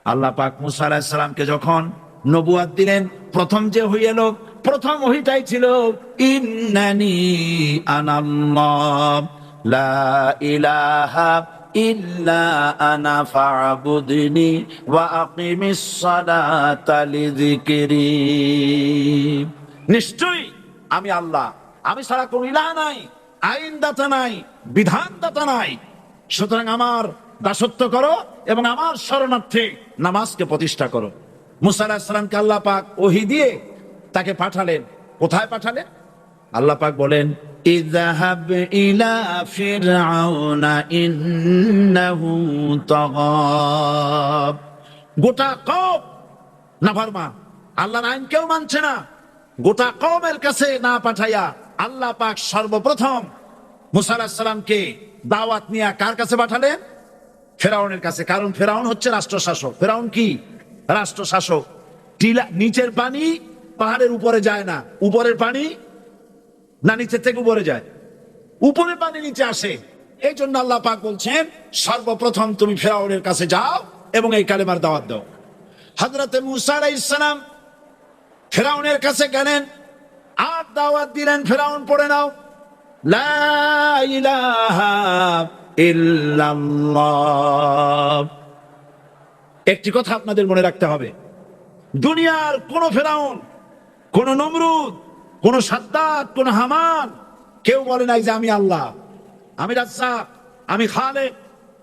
আল্লাহ পাক মুসা আলাইহিস সালামকে যখন নবুয়াত দিলেন, প্রথম যে ওহী এলো, প্রথম ওহীটাই ছিল ইন্নানি আনাল্লাহ লা ইলাহা ইল্লা আনা ফা'বুদনি ওয়া আকিমিস সালাতা লিযিকরি। নিশ্চয়ই আমি আল্লাহ, আমি ছাড়া কোন ইলাহ নাই, আইনদাতা নাই, বিধানদাতা নাই, সুতরাং আমার দাসত্ব করো এবং আমার শরণার্থে নামাজকে প্রতিষ্ঠা করো। মুসা আলাইহিস সালামকে আল্লাহ পাক ওহী দিয়ে তাকে পাঠালেন। কোথায় পাঠালেন? আল্লাহ পাক বলেন, ইযহাব ইলা ফিরআউনা ইন্নাহু তাগা। গোটা কওম নাফরমান, আল্লাহর আইন কেউ মানছে না, গোটা কওমের কাছে না পাঠাইয়া আল্লাহ পাক সর্বপ্রথম মুসা আলাইহিস সালামকে দাওয়াত নিয়ে কার কাছে পাঠালেন? ফেরাউনের কাছে। কারণ ফেরাউন হচ্ছে রাষ্ট্রশাসক। ফেরাউন কি? রাষ্ট্রশাসক। টিলা, নিচের পানি পাহাড়ের উপরে যায় না, উপরের পানি না নিচের থেকে উপরে যায়, উপরের পানি নিচে আসে। এই জন্য আল্লাহ পাক বলছেন, সর্বপ্রথম তুমি ফেরাউনের কাছে যাও এবং এই কালেমার দাওয়াত দাও। হযরতে মুসা আলাইহিস সালাম ফেরাউনের কাছে গেলেন আর দাওয়াত দিলেন, ফেরাউন পড়ে নাও লা ইলাহা ইল্লাল্লাহ। একটি কথা আপনাদের মনে রাখতে হবে, দুনিয়ার কোন ফেরাউন, কোন নমরুদ, কোন সাদ্দাত, কোন হামান কেউ বলে নাই যে আমি আল্লাহ, আমি রাজ্জাক, আমি খালেক,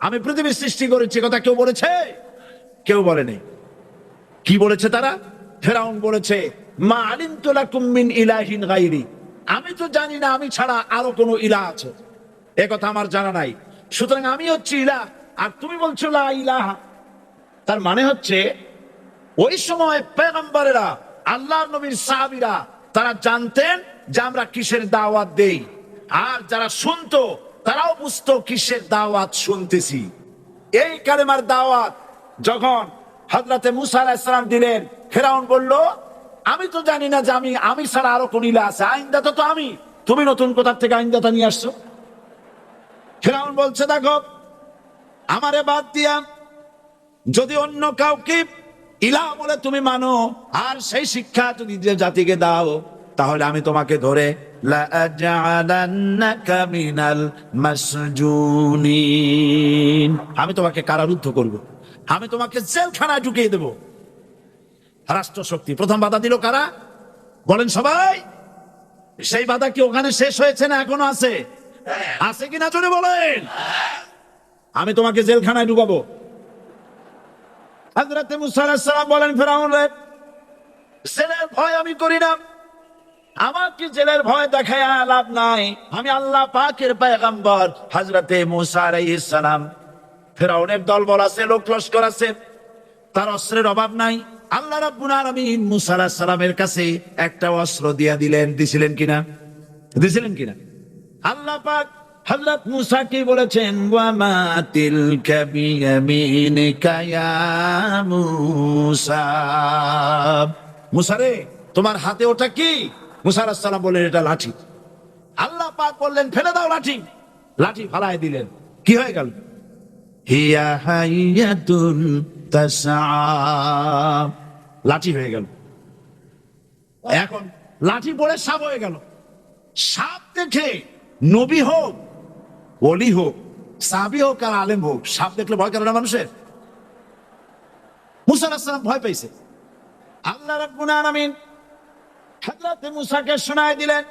আমি পৃথিবীর সৃষ্টি করেছি। কথা কেউ বলেছে? কেউ বলে নেই। কি বলেছে তারা? ফেরাউন বলেছে, মা আলিমতু লাকুম মিন ইলাহিন গায়রি, আমি তো জানি না আমি ছাড়া আরো কোনো ইলাহ আছে, এ কথা আমার জানা নাই, সুতরাং আমি হচ্ছি ইলাহ আর তুমি বলছো লা ইলাহা। তার মানে হচ্ছে ওই সময় পয়গম্বরেরা, আল্লাহর নবীর সাহাবীরা, তারা জানতেন যে আমরা কিসের দাওয়াত দেই, আর যারা শুনতো তারাও বুঝতো কিসের দাওয়াত শুনতেছি। এই কালেমার দাওয়াত যখন হযরতে মুসা আলাইহিস সালাম দিলেন, ফেরাউন বলল, আমি তো জানি না যে আমি ছাড়া আরো কোন ইলাহ আছে, আইনদাতা তো আমি, তুমি নতুন কোথা থেকে আইনদাতা নিয়ে আসছো? ফেরাউন বলছে, দেখো আমারে বাদ দিয়া যদি অন্য কাউকে ইলাহ বলে তুমি মানো আর সেই শিক্ষা যদি যে জাতিকে দাও, তাহলে আমি তোমাকে ধরে লাআজআলান্নাকা মিনাল মাসজুনিন, আমি তোমাকে কারারুদ্ধ করব, আমি তোমাকে জেলখানায় ঢুকিয়ে দেব। রাষ্ট্রশক্তি প্রথম বাধা দিল কারা? বলেন সবাই। সেই বাধা কি ওখানে শেষ হয়েছে না এখনো আছে? আছে কিনা জোরে বলেন। আমি তোমাকে জেলখানায় ঢুকাবো। হযরতে মুসা আলাইহিস সালাম বলেন, ফেরাউন রে, জেলের ভয় আমি করি না, আমাকে জেলের ভয় দেখায় লাভ নাই, আমি আল্লাহ পাকের পয়গম্বর হযরতে মুসা আলাইহিস সালাম। ফেরাউনের দলবল আছে, লোক লস্কর আছে, তার অস্ত্রের অভাব নাই। আল্লাহ রাব্বুল আলামিন মুসা আলাইহিস সালামের কাছে একটা অস্ত্র দিয়া দিলেন। দিছিলেন কিনা? দিছিলেন কিনা? আল্লাহ পাক হযরত মুসা কি বলেছেন? ওয়া মা তিলকা বিয়ামিনিকা ইয়া মুসা, মুসা রে তোমার হাতে ওটা কি? মুসা আলাইহিস সালাম বললেন, এটা লাঠি। আল্লাহ পাক বললেন, ফেলে দাও লাঠি। লাঠি ফালায় দিলেন। কি হয়ে গেল? হিয়া হাইয়াতুন তাসআ, লাঠি হয়ে গেল। এখন লাঠি পড়ে সাপ হয়ে গেল। সাপ দেখে নবী হোক, ওলি হোক, সাহাবী হোক আর আলেম হোক, সাপ দেখলে ভয় করে না মানুষের? মুসা আলাইহিস সালাম ভয় পাইছে। আল্লাহ রাব্বুল আলামিন হযরত মুসাকে শোনায় দিলেন,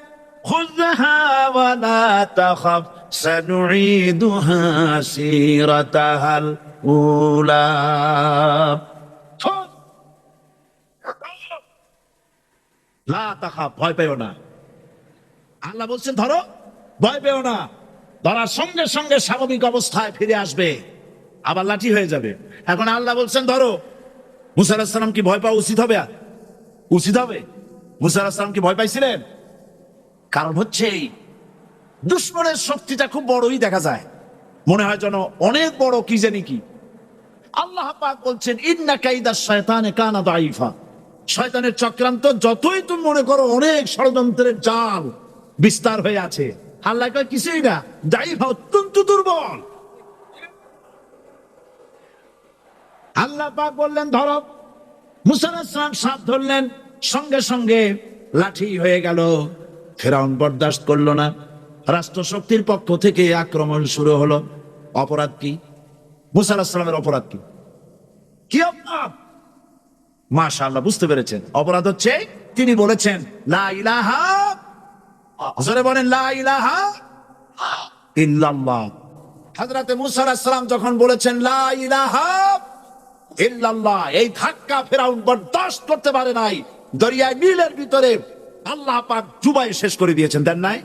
খুযহা ওয়া লা তাখাফ সানুঈদুহা সিরাতাহাল উলা, লা তাখাফ, ভয় পেও না। আল্লাহ বলছেন ধরো, ভয় পেও না। ধরার সঙ্গে সঙ্গে স্বাভাবিক অবস্থায় ফিরে আসবে, আবার লাঠি হয়ে যাবে। এখন আল্লাহ বলছেন ধরো। মুসা আলাইহিস সালাম কি ভয় পাওয়া উচিত হবে? উচিত হবে? মুসা আলাইহিস সালাম কি ভয় পাইছিলেন? কারণ হচ্ছে দুশমনের শক্তিটা খুব বড়ই দেখা যায়, মনে হয় যেন অনেক বড়, কি জানি কি। আল্লাহ পাক বলছেন, ইন্না কাইদাশ শায়তানে কানা দাঈফা, শয়তানের চক্রান্ত যতই তুমি মনে করো অনেক ষড়যন্ত্রের জাল বিস্তার হয়ে আছে, আল্লাহ কয় কিছুই না, দাঈফা, অত্যন্ত দুর্বল। আল্লাহ পাক বললেন ধরো। মুসা আলাইহিস সালাম সাপ ধরলেন, সঙ্গে সঙ্গে লাঠি হয়ে গেল। ফেরাউন বরদাস্ত করলো না, রাষ্ট্রশক্তির পক্ষ থেকে আক্রমণ শুরু হলো। অপরাধ কি? মুসা আলাইহিস সালামের অপরাধ কি? কি অপরাধ? মাশাআল্লাহ, বুঝতে পেরেছেন। অপরাধ হচ্ছে তিনি বলেছেন লা ইলাহা, জোরে বলেন লা ইলাহা ইল্লাল্লাহ। হযরতে মুসা আলাইহিস সালাম যখন বলেছেন লা ইলাহা ইল্লাল্লাহ, এই ধাক্কা ফেরাউন বরদাস্ত করতে পারে নাই। দরিয়ায় নীলের ভিতরে আল্লাহ পাক ডুবাই শেষ করে দিয়েছেন, দেন নাই?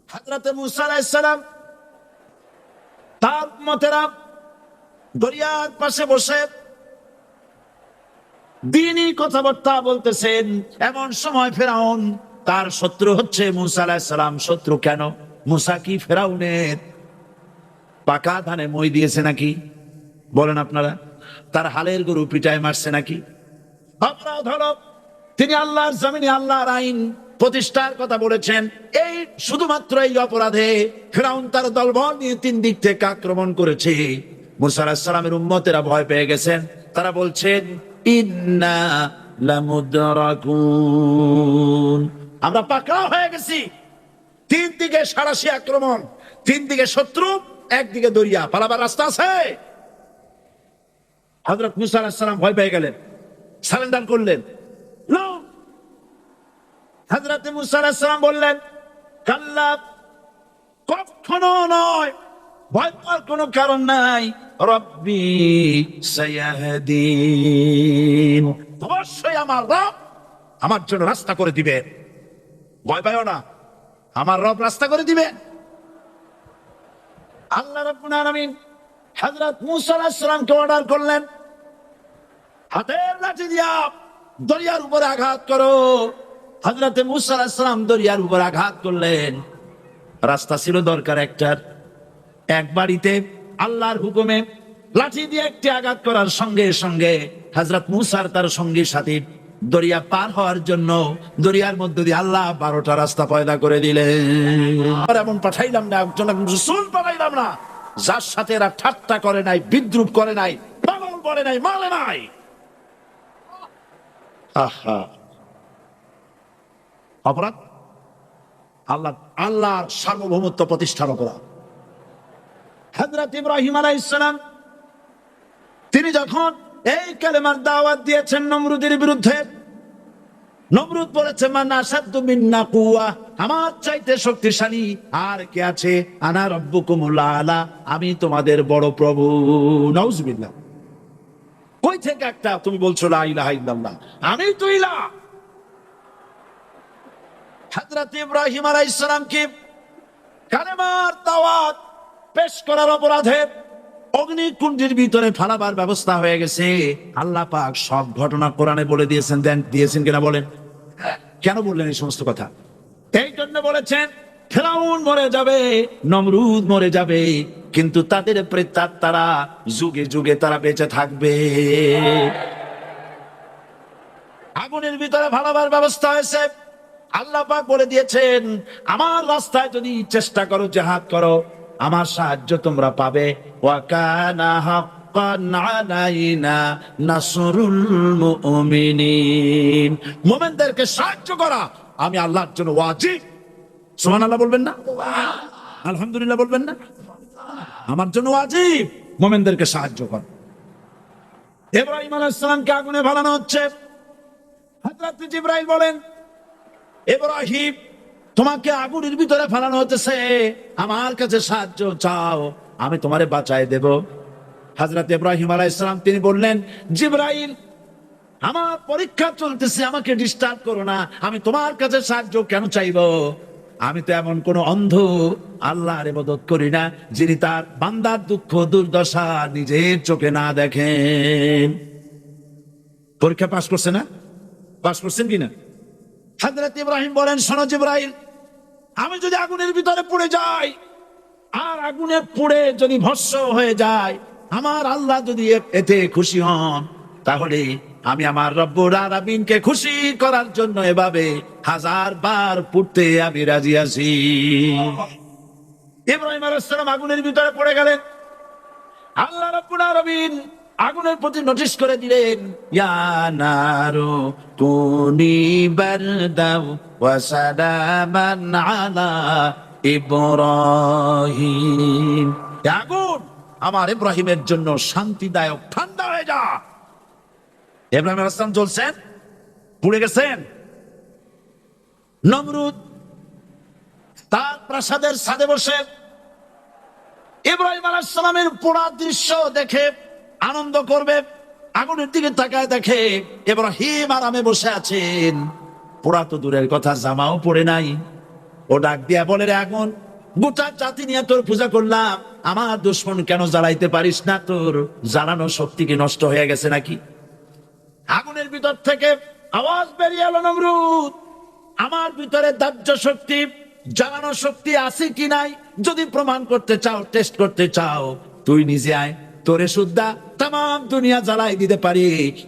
হযরতে মুসা আলাইহিস সালাম তার উম্মতেরা দরিয়ার পাশে বসে দ্বীনি কথাবার্তা বলতেছেন। এমন সময় ফেরাউন, তার শত্রু হচ্ছে মুসা আলাইহিস সালাম। শত্রু কেন? মুসা কি ফেরাউনের পাকা ধানে মই দিয়েছে নাকি? বলেন আপনারা। তার হালের গরু পিটায় মারছে নাকি? অপরাধ হলো তিনি আল্লাহর জমিনে আল্লাহর আইন প্রতিষ্ঠার কথা বলেছেন। এই শুধুমাত্র এই অপরাধে ফেরাউন তার দলবল নিয়ে তিন দিক থেকে আক্রমণ করেছে। মুসা আলাইহিস সালামের উম্মতেরা ভয় পেয়ে গেছেন। তারা বলছেন ইন্না লামুদরাকুন, আমরা পাকড়াও হয়ে গেছি। তিন দিকে সারাশি আক্রমণ, তিন দিকে শত্রু, একদিকে দরিয়া, পালাবার রাস্তা আছে? হযরত মুসা আলাইহিস সালাম ভয় পেয়ে গেলেন, সারেন্ডার করলেন। হযরত মুসা আলাইহিস সালাম বললেন কাল্লা, কখনো নয়, ভয় পাওয়ার কোনো কারণ নাই। রব্বি সায়াহদিন, অবশ্যই আমার রব আমার জন্য রাস্তা করে দিবে। ভয় পাইও না, আমার রব রাস্তা করে দিবে। আল্লাহ রাব্বুল আলামিন হযরত মুসা আলাইহিস সালামকে অর্ডার করলেন, হাতের লাঠি দিয়া দরিয়ার উপরে আঘাত করো। হযরতে মুসা আলাইহিস সালাম দরিয়ার উপর আঘাত করলেন। রাস্তা ছিল দরকার একটার। এক বাড়িতে আল্লাহর হুকুমে লাঠি দিয়ে একটি আঘাত করার সঙ্গে সঙ্গে হযরত মুসার তার সঙ্গী সাথী দরিয়া পার হওয়ার জন্য দরিয়ার মধ্যে দিয়ে আল্লাহ 12টা রাস্তা পয়দা করে দিলেন। আর এমন পাঠাইলাম না, একজন রাসূল পাঠাইলাম না যার সাথে এরা ঠাট্টা করে নাই, বিদ্রুপ করে নাই, পাগল করে নাই, মারে নাই। আহা, অপরাধ আল্লাহর সার্বভৌমত্ব প্রতিষ্ঠার অপরাধ। হযরত ইব্রাহিম আলাইহিস সালাম তিনি যখন এই কালেমার দাওয়াত দিয়েছেন নমরুদের বিরুদ্ধে, নমরুদ বলেছে মান আসাদ্দু মিন্না কুওয়া, আমার চাইতে শক্তিশালী আর কে আছে? আনা রাব্বুকুমুল আলা, আমি তোমাদের বড় প্রভু। নাউজুবিল্লাহ। কই থেকে একটা তুমি বলছো লা ইলাহা ইল্লাল্লাহ, আমি তো ইলাহ। হযরত ইব্রাহিম আলাইহিস সালামকে কালেমার দাওয়াত পেশ করার অপরাধে অগ্নিকুণ্ডের ভিতরে ফালাবার ব্যবস্থা হয়ে গেছে। আল্লাহ পাক সব ঘটনা কোরআনে বলে দিয়েছেন। দিয়েছেন কিনা বলেন? কেন বললেন এই সমস্ত কথা? এই জন্য বলেছেন ফেরাউন মরে যাবে, নমরুদ মরে যাবে, কিন্তু তাদের প্রেতাত্মারা যুগে যুগে তারা বেঁচে থাকবে। আগুনের ভিতরে ফালাবার ব্যবস্থা হয়েছে। আল্লাহ পাক বলে দিয়েছেন আমার রাস্তায় যদি চেষ্টা করো, জিহাদ করো, আমার সাহায্য তোমরা পাবে। ওয়া কানা হাক্কান আলাইনা নাসরুল মুমিনিন, মুমিনদেরকে সাহায্য করা আমি আল্লাহর জন্য ওয়াজিব। সুবহানাল্লাহ বলবেন না? আলহামদুলিল্লাহ বলবেন না? আমার জন্য ওয়াজিব মুমিনদেরকে সাহায্য করা। ইব্রাহিম আলাইহিস সালামকে আগুনে ফেলানো হচ্ছে। হযরত জিবরাইল বলেন ইব্রাহিম, তোমাকে আগুনের ভিতরে ফেলানো হতেছে, আমার কাছে সাহায্য চাও, আমি তোমারে বাঁচায় দেব। হযরত ইব্রাহিম আলাইহিস সালাম তিনি বললেন জিবরাইল, আমার পরীক্ষা চলতেছে, আমাকে ডিস্টার্ব করো না, আমি তোমার কাছে সাহায্য কেন চাইবো? আমি তো এমন কোন অন্ধ আল্লাহর ইবাদত করি না যিনি তার বান্দার দুঃখ দুর্দশা নিজের চোখে না দেখেন। পরীক্ষা পাস করছে না? পাস করছেন কিনা? হযরত ইব্রাহিম বলেন শোনো জিবরাইল, আমি যদি আগুনের ভিতরে পড়ে যাই আর আগুনে পুড়ে যদি ভস্ম হয়ে যায়, আমার আল্লাহ যদি এতে খুশি হন, তাহলে আমি আমার রব্বুল আলামিনকে খুশি করার জন্য এভাবে 1000 বার পুড়তে আমি রাজি আছি। ইব্রাহিম আলাইহিস সালাম আগুনের ভিতরে পড়ে গেলেন। আল্লাহ রাব্বুল আলামিন আগুনের প্রতি নোটিশ করে দিলেন, ইয়া নারু কুনি বারদাও ওয়া সালামান আলা ইব্রাহিম। আগুন আমার ইব্রাহিমের জন্য শান্তিদায়ক, ঠান্ডা হয়ে যা। ইব্রাহিম আলাইহিস সালাম চলছেন, পুড়ে গেছেন। নমরুদ তার প্রাসাদের ছাদে বসে ইব্রাহিম আলাইহিস সালামের পোড়া দৃশ্য দেখে আনন্দ করবে, আগুনের দিকে তাকায় দেখে ইব্রাহিম আরামে বসে আছেন। পোড়া তো দূরের কথা, জামাও পড়ে নাই। ও ডাক দিয়া বলে, রে আগুন, গোটা জাতি নিয়ে তোর পূজা করলাম, আমার দুশমন কেন জ্বালাইতে পারিস না? তোর জ্বালানো শক্তি কি নষ্ট হয়ে গেছে নাকি? আগুনের ভিতর থেকে আওয়াজ বেরিয়ে এলো, নমরুদ, আমার ভিতরে দাহ্য শক্তি, জ্বালানো শক্তি আছে কি নাই যদি প্রমাণ করতে চাও, টেস্ট করতে চাও, তুই নিজে আয়। তোরে সুদ্ধা তাম দুনিয়া জ্বালাই দিতে পারি,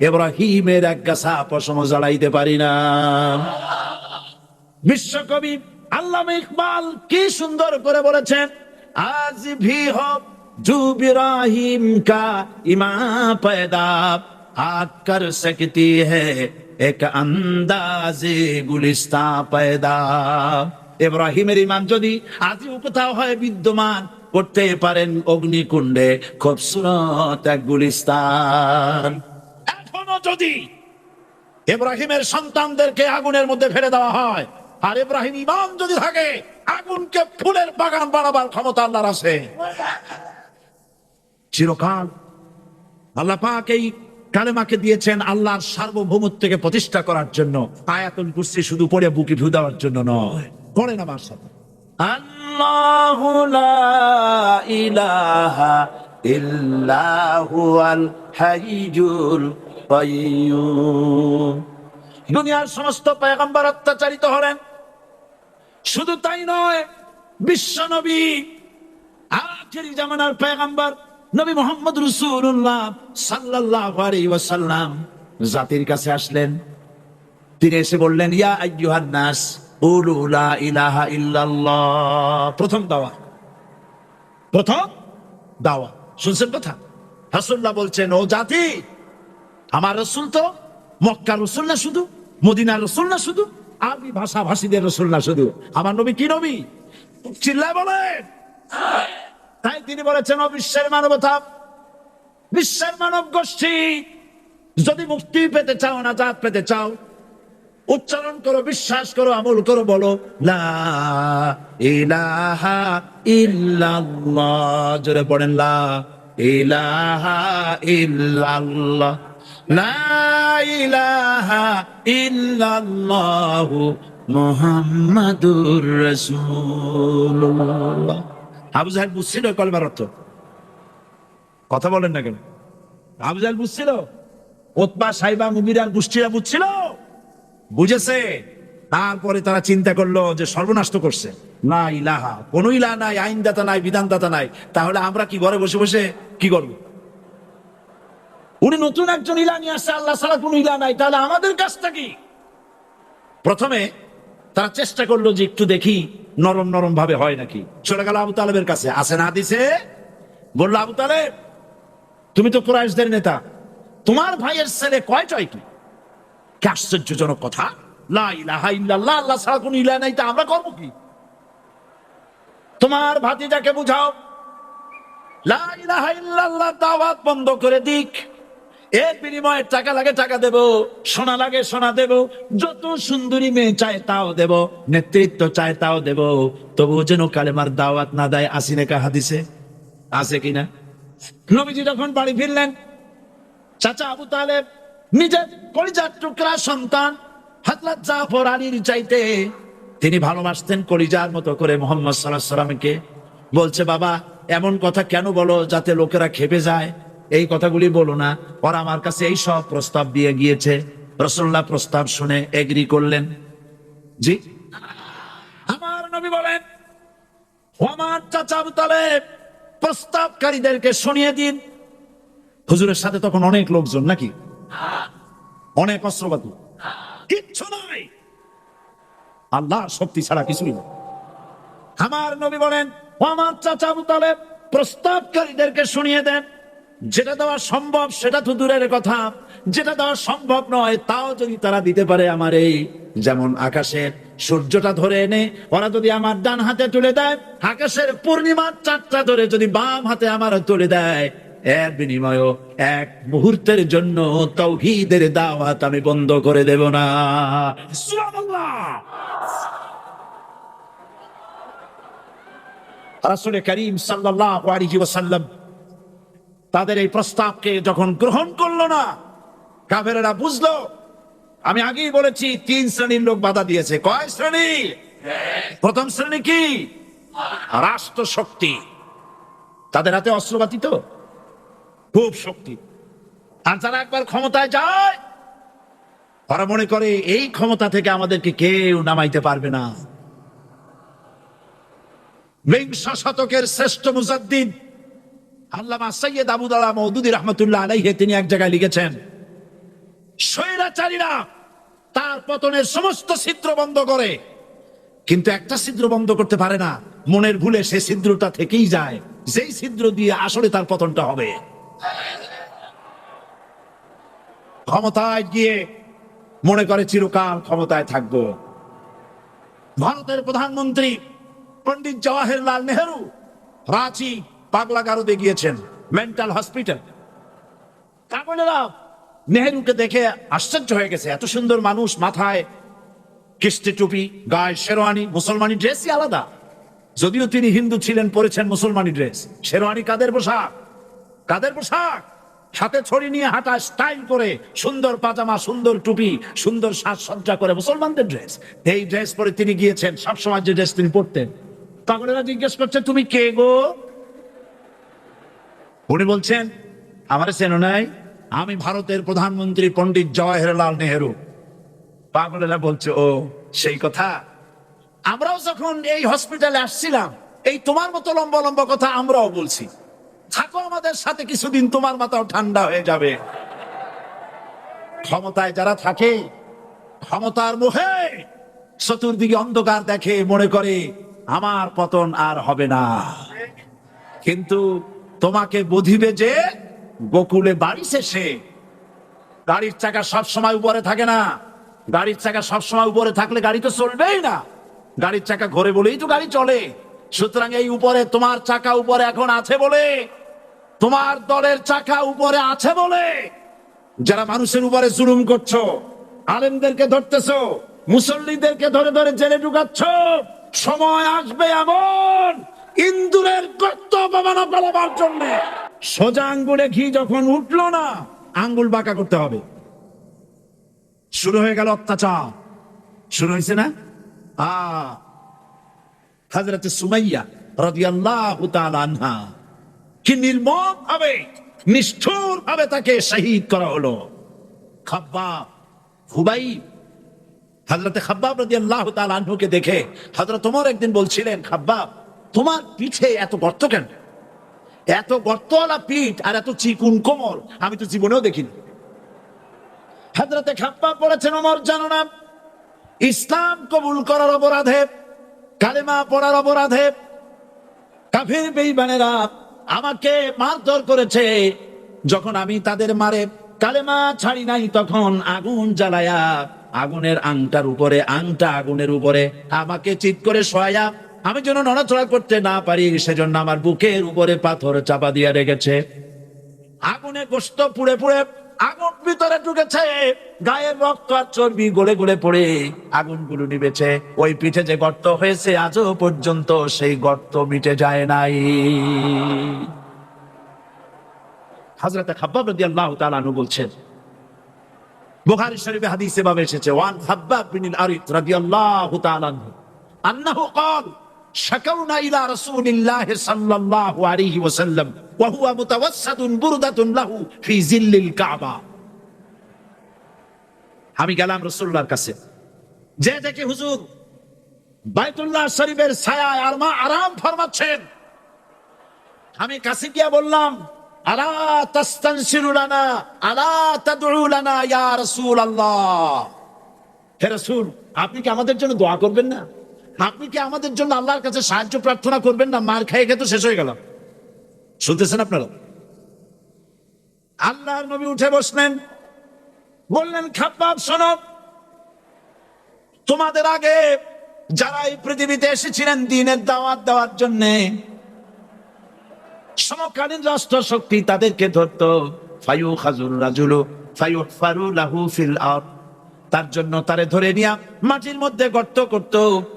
ইব্রাহিমের এক গাছা পশম জ্বালাইতে পারি না। বিশ্বকবি আল্লামা ইকবাল কি সুন্দর করে বলেছেন, আজ ভি হো জু ইব্রাহিম কা ইমা পয়দা আগ কর সকতি হ্যায় এক আন্দাজে গুলিস্তা পয়দা। ইব্রাহিমের ইমান যদি আজও কোথাও হয় বিদ্যমান, করতে পারেন অগ্নিকুণ্ডে খুবসুরত এক গুলিস্তান। এখনো যদি ইব্রাহিমের সন্তানদেরকে আগুনের মধ্যে ফেলে দেওয়া হয়, আর ইব্রাহিম ইমান যদি থাকে, আগুনকে ফুলের বাগান বানাবার ক্ষমতা আল্লাহর আছে। চিরকাল আল্লাহ পাক এই কালেমাকে দিয়েছেন আল্লাহর সার্বভৌমত্বকে প্রতিষ্ঠা করার জন্য। আয়াতুল কুরসি শুধু পড়ে বুকে ফু দেওয়ার জন্য নয়। পড়েন আমার সাথে, আল্লাহু লা ইলাহা ইল্লা হুয়াল হাইয়ুল কাইয়্যুম। দুনিয়ার সমস্ত পয়গম্বর অত্যাচারিত হলেন, শুধু তাই নয়, বিশ্ব নবী আখিরি জামানার পয়গম্বর নবী মুহাম্মদ রাসূলুল্লাহ সাল্লাল্লাহু আলাইহি ওয়াসাল্লাম জাতির কাছে আসলেন। তিনি এসে বললেন, ইয়া আইয়ুহান নাস কুলু লা ইলাহা ইল্লাল্লাহ। প্রথম দাওয়া শুনছেন কথা? রাসূলুল্লাহ বলছেন, ও জাতি, আমার রাসূল তো মক্কার রাসূল না শুধু, মদিনার রাসূল না শুধু, আরবি ভাষা ভাষীদের রাসূল না শুধু, আমার নবী কি নবী? চিল্লায় বলেন। তাই তিনি বলেছেন, ও বিশ্বের মানবতা, বিশ্বের মানব গোষ্ঠী, যদি মুক্তি পেতে চাও, নাজাত পেতে চাও, উচ্চারণ করো, বিশ্বাস করো, আমল করো, বলো লা ইলাহা ইল্লাল্লাহ। জোরে পড়েন, লা ইলাহা ইল্লাল্লাহ, লা ইলাহা ইল্লাল্লাহু মুহাম্মাদুর রাসূলুল্লাহ। আবু জাহেল বুঝছিল কলমার অর্থ? কথা বলেন না কেন? আবু জাহেল বুঝছিল? উতবা, সাইবা, মুগিরা গোষ্ঠীরা বুঝছিল? বুঝেছে। তারপরে তারা চিন্তা করলো যে সর্বনাশ তো করছে, না ইলাহা, কোন ইলাহা নাই, আইনদাতা নাই, বিধানদাতা নাই, তাহলে আমরা কি ঘরে বসে বসে কি করব? উনি নতুন একজন ইলাহ নিয়ে আসছে, আল্লাহ ছাড়া কোন ইলাহ নাই, তাহলে আমাদের কাজটা কি? প্রথমে তারা চেষ্টা করলো যে একটু দেখি নরম নরম ভাবে হয় নাকি। চলে গেল আবু তালেবের কাছে, আসে না দিছে, বললো, আবু তালেব, তুমি তো কুরাইশদের নেতা, তোমার ভাইয়ের ছেলে কয়টাই কি? কি আশ্চর্যজনক কথা, লা ইলাহা ইল্লাল্লাহ, আল্লাহ ছাড়া কোন ইলাহ নাই, তা আমরা করবো কি? তোমার ভাতিজাকে বুঝাও লা ইলাহা ইল্লাল্লাহ দাওয়াত বন্ধ করে দিক, এর বিনিময়ে টাকা লাগে টাকা দেব, সোনা লাগে সোনা দেব, যত সুন্দরী মেয়ে চায় তাও দেব, নেতৃত্ব চায় তাও দেব, তবু যেন কালেমার দাওয়াত না দেয়। আসিনে কা হাদিসে আছে কিনা? নবীজি যখন বাড়ি ফিরলেন, চাচা আবু তালেব নিজের কলিজার টুকরা সন্তান হযরত জাফর আলীর চাইতে তিনি ভালোবাসতেন কলিজার মতো করে মুহাম্মদ সাল্লাল্লাহু আলাইহি ওয়াসাল্লামকে। বলছে, বাবা, এমন কথা কেন বলো যাতে লোকেরা খেপে যায়? এই কথাগুলি বলো না, ওরা আমার কাছে এই সব প্রস্তাব দিয়ে গিয়েছে। রাসূলুল্লাহ প্রস্তাব শুনে এগ্রি করলেন। জি, আমার নবী বলেন, ও আমার চাচা আবু তালেব, প্রস্তাবকারীদেরকে শুনিয়ে দিন। হুজুরের সাথে তখন অনেক লোকজন, নাকি অনেক অস্ত্রপাতি, কিচ্ছু নাই, আল্লাহর শক্তি ছাড়া কিছুই নেই। আমার নবী বলেন, ও আমার চাচা আবু তালেব, প্রস্তাবকারীদেরকে শুনিয়ে দেন। যেটা দেওয়া সম্ভব সেটা তো দূরের কথা, যেটা দেওয়া সম্ভব নয় তাও যদি তারা দিতে পারে আমার এই, যেমন আকাশের সূর্যটা ধরে এনে ওরা যদি আমার ডান হাতে তুলে দেয়, আকাশের পূর্ণিমার চাঁদটা ধরে যদি বাম হাতে আমার তুলে দেয়, এর বিনিময়ে এক মুহূর্তের জন্য তাওহীদের দাওয়াত আমি বন্ধ করে দেব না। সুবহানাল্লাহ। রাসূল করিম সাল্লাল্লাহু আলাইহি ওয়াসাল্লাম তাদের এই প্রস্তাবকে যখন গ্রহণ করলো না, কাফেরেরা বুঝলো, আমি আগেই বলেছি 3 শ্রেণীর লোক বাধা দিয়েছে। কয় শ্রেণী? প্রথম শ্রেণী কি? রাষ্ট্র শক্তি, তাদের হাতে অস্ত্রপাতি তো খুব শক্তি, আর যারা একবার ক্ষমতায় যায় ওরা মনে করে এই ক্ষমতা থেকে আমাদেরকে কেউ নামাইতে পারবে না। বিংশ শতকের শ্রেষ্ঠ মুজাদ্দিদ আল্লামা সৈয়দ আবুল আলা মওদুদী রাহমাতুল্লাহ আলাইহি তিনি এক জায়গায় লিখেছেন, স্বৈরাচারীরা তার পতনের সমস্ত ছিদ্র বন্ধ করে, কিন্তু একটা ছিদ্র বন্ধ করতে পারে না, মনের ভুলে সে ছিদ্রটা থেকেই যায়, যেই ছিদ্র দিয়ে আসলে তার পতনটা হবে। ক্ষমতায় গিয়ে মনে করে চিরকাল ক্ষমতায় থাকবো। ভারতের প্রধানমন্ত্রী পণ্ডিত জওয়াহরলাল নেহেরু রাঁচি পাগলাগারদে গিয়েছেন, মেন্টাল হসপিটাল। কাগলেরা নেহেরুকে দেখে আশ্চর্য হয়ে গেছে, এত সুন্দর মানুষ, মাথায় কিস্তি টুপি, গায়ে শেরওয়ানি, মুসলমানি ড্রেসই আলাদা, যদিও তিনি হিন্দু ছিলেন, পরেছেন মুসলমানি ড্রেস। শেরওয়ানি কাদের পোশাক? কাদের পোশাক? সাথে ছড়ি নিয়ে হাঁটা, স্টাইল করে, সুন্দর পাজামা, সুন্দর টুপি, সুন্দর সাজসজ্জা করে, মুসলমানদের ড্রেস। এই ড্রেস পরে তিনি গিয়েছেন, সবসময় যে ড্রেস তিনি পরতেন। পাগলেরা জিজ্ঞেস করছে, তুমি কে গো? উনি বলছেন, আমারে চেনো নাই, আমি ভারতের প্রধানমন্ত্রী পণ্ডিত জওয়াহরলাল নেহেরু। পাগলেরা বলছে, ও সেই কথা, আমরাও যখন এই হসপিটালে আসছিলাম এই তোমার মতো লম্বা লম্বা কথা আমরাও বলছি, থাকো আমাদের সাথে কিছুদিন, তোমার মাথাও ঠান্ডা হয়ে যাবে। ক্ষমতায় যারা থাকে, ক্ষমতার মোহে চতুর্দিকে অন্ধকার দেখে, মনে করে আমার পতন আর হবে না। কিন্তু তোমাকে বুঝিবে যে গোকুলে বাড়ি শেষে গাড়ির চাকা সব সময় উপরে থাকে না। গাড়ির চাকা সব সময় উপরে থাকলে গাড়ি তো চলবেই না, গাড়ির চাকা ঘোরে বলেই তো গাড়ি চলে। সুতরাং এই উপরে তোমার চাকা উপরে এখন আছে বলে, তোমার দলের চাকা উপরে আছে বলে যারা মানুষের উপরে জুলুম করছো, আলেমদেরকে ধরতেছো, মুসল্লিদেরকে ধরে ধরে জেলে ঢুকাচ্ছ, সময় আসবে এমন ইন্দুরের গর্ত বাবানা পালাবার জন্য সোজা আঙ্গুলে ঘি যখন উঠলো না, আঙ্গুল বাঁকা করতে হবে। শুরু হয়ে গেল অত্যাচার, শুরু হয়েছে না? হযরত সুমাইয়া রাদিয়াল্লাহু তাআলা আনহা কি নির্মম ভাবে, নিষ্ঠুর ভাবে তাকে শহীদ করা হলো। খাব্বাব, হুবাইব, হযরত খাব্বাব রাদিয়াল্লাহু তাআলা আনহুকে দেখে হযরত ওমর একদিন বলছিলেন, খাব্বাব তোমার পিঠে এত গর্ত কেন? এত গর্তওয়ালা পিঠ আর এত চিকুন কোমর আমি তো জীবনেও দেখিনি। হযরত খাব্বাব বলেছেন, ওমর জানো না, ইসলাম কবুল করার অপরাধে, কালেমা পড়ার অপরাধে কাফির বেঈমানেরা আমাকে মারধর করেছে। যখন আমি তাদের মারে কালেমা ছাড়ি নাই, তখন আগুন জ্বালায়া আগুনের আংটার উপরে, আংটা আগুনের উপরে আমাকে চিৎ করে শোয়া, আমি যেন নড়াচড়া করতে না পারি সেজন্য আমার বুকের উপরে পাথর চাপা দিয়ে রেখেছে। আগুনে গোশত পুড়ে পুড়ে আগুন ভিতরে ঢুকেছে, গায়ের রক্ত আর চর্বি গলে গলে পড়ে আগুনগুলো নিবেছে। ওই পিঠে যে গর্ত হয়েছে আজও পর্যন্ত সেই গর্ত মিটে যায় নাই। হযরত খাব্বাব রাদিয়াল্লাহু তাআলা আনহু বলছেন, বুখারী শরীফে হাদিসে ভাবে এসেছে, ওয়ান খাব্বাব বিন আরিত রাদিয়াল্লাহু তাআলা আনহু আন্নাহু ক্বাল শাকাউনা ইলা রাসূলিল্লাহ সাল্লাল্লাহু আলাইহি ওয়াসাল্লাম ওয়া হুয়া মুতাওয়াসসাদুন বুরদাতুন লাহু ফি জিল্লিল কাবা। আমি গেলাম রাসূলুল্লাহর কাছে, যে দেখে হুজুর বাইতুল্লাহ শরীফের ছায়ায় আরাম ফরমাচ্ছেন। আমি কাছে গিয়া বললাম, আলা তাস্তানসিরু লানা আলা তাদউ লানা ইয়া রাসূলুল্লাহ, হে রাসূল আপনি কি আমাদের জন্য দোয়া করবেন না? আপনি কি আমাদের জন্য আল্লাহর কাছে সাহায্য প্রার্থনা করবেন না? মার খেয়ে খেয়ে তো শেষ হয়ে গেলাম। শুনতেছেন আপনারা? আল্লাহর নবী উঠে বসলেন, বললেন, খাব্বাব শোনো, তোমাদের আগে যারা এই পৃথিবীতে এসেছিলেন দ্বীনের দাওয়াত দেওয়ার জন্য, সমকালীন রাষ্ট্র শক্তি তাদেরকে ধরতো, ফায়ুখাজুর রাজুলু ফায়ুহফারু লাহু ফিল আরদ, তার জন্য তারে ধরে নিয়া মাটির মধ্যে গর্ত করত,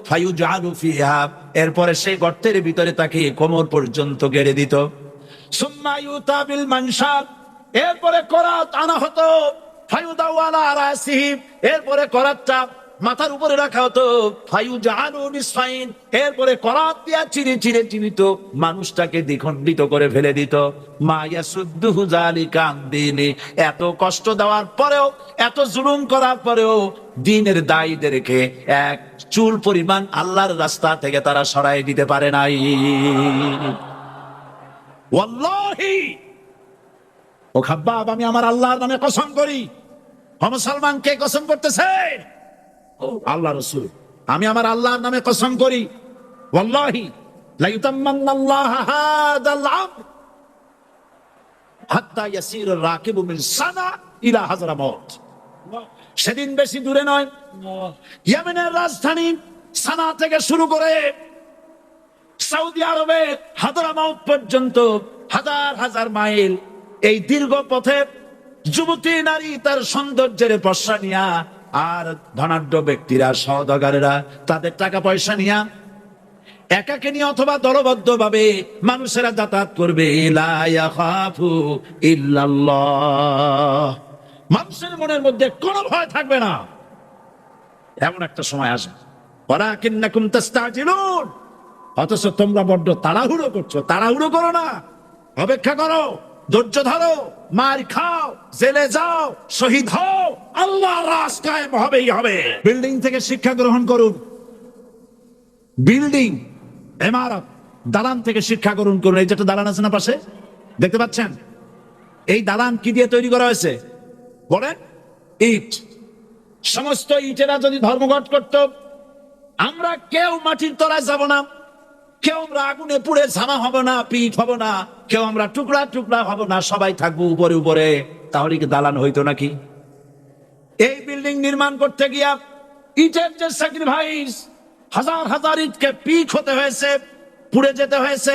ফায়ুজআলু ফিহা, এরপরে সেই গর্তের ভিতরে তাকে কোমর পর্যন্ত গেড়ে দিত। সুম্মা ইউতা বিল মানশার, এরপরে করাত আনা হতো, ফায়ুদাউ আলা রাসিহি, এরপরে করাতটা মাথার উপরে রাখা হতো, ফায়ুজআলু নিসফাইন, এরপরে করাত দিয়া চিরে চিরে জীবিত মানুষটাকে দ্বিখণ্ডিত করে ফেলে দিত। মা ইয়াসুদ্দুহু যালিকা আন দীনি, এত কষ্ট দেওয়ার পরেও, এত জুলুম করার পরেও দ্বীনের দায়ীদেরকে এক চুল পরিমাণ আল্লাহর রাস্তা থেকে তারা সরাই দিতে পারে নাই। ওয়াল্লাহি, ও খাব্বাব, আমি আমার আল্লাহর নামে কসম করি। মুসলমান কে কসম করতেছে? আল্লাহ রাসূল। আমি আমার আল্লাহর নামে কসম করি, ওয়াল্লাহি লা ইউতাম্মান্নাল্লাহু হাদাল আমর হাত্তা ইয়াসির রাকিবু মিন সানা ইলা হাজরামাউত। সেদিন বেশি দূরে নয়, ইয়েমেনের রাজধানী সানা থেকে শুরু করে সৌদি আরবের হাজরামাউত পর্যন্ত হাজার হাজার মাইল, এই দীর্ঘ পথে যুবতী নারী তার সৌন্দর্যের পশ্চা নিয়া, আর ধনাঢ্য ব্যক্তিরা সওদাগরেরা তাদের টাকা পয়সা নিয়া একাকে নিয়ে অথবা দলবদ্ধ ভাবে মানুষেরা যাতায়াত করবে। লা ইয়াখাফু ইল্লাল্লাহ, মানুষের মনের মধ্যে কোনো ভয় থাকবে না। এমন একটা সময় আসবে, ওয়ালাকিন্নাকুম তাস্তাজিলুন, অথচ তোমরা বড্ড তাড়াহুড়ো করছো। তাড়াহুড়ো করো না, অপেক্ষা করো, ধৈর্য ধরো, মার খাও, জেলে যাও, শহীদ হও, আল্লাহ রাজ কায়েম হবেই হবে। বিল্ডিং থেকে শিক্ষা গ্রহণ করুন, বিল্ডিং, ইমারত, দালান থেকে শিক্ষা গ্রহণ করুন। এই যেটা দালান আছে না পাশে, দেখতে পাচ্ছেন? এই দালান কি দিয়ে তৈরি করা হয়েছে বলেন? ইট। সমস্ত ইটেরা যদি ধর্মঘট করত, আমরা কেউ মাটির তলায় যাব না, কেউ আমরা আগুনে পুড়ে ঝামা হব না, পিঠ হব না, কেউ আমরা টুকরা টুকরা হব না, সবাই থাকবো উপরে উপরে। তাহলে কি দালান হইতো নাকি? এই বিল্ডিং নির্মাণ করতে গিয়া ইটের যে স্যাক্রিফাইস, হাজার হাজার ইটকে পিঠ হতে হয়েছে, পুড়ে যেতে হয়েছে,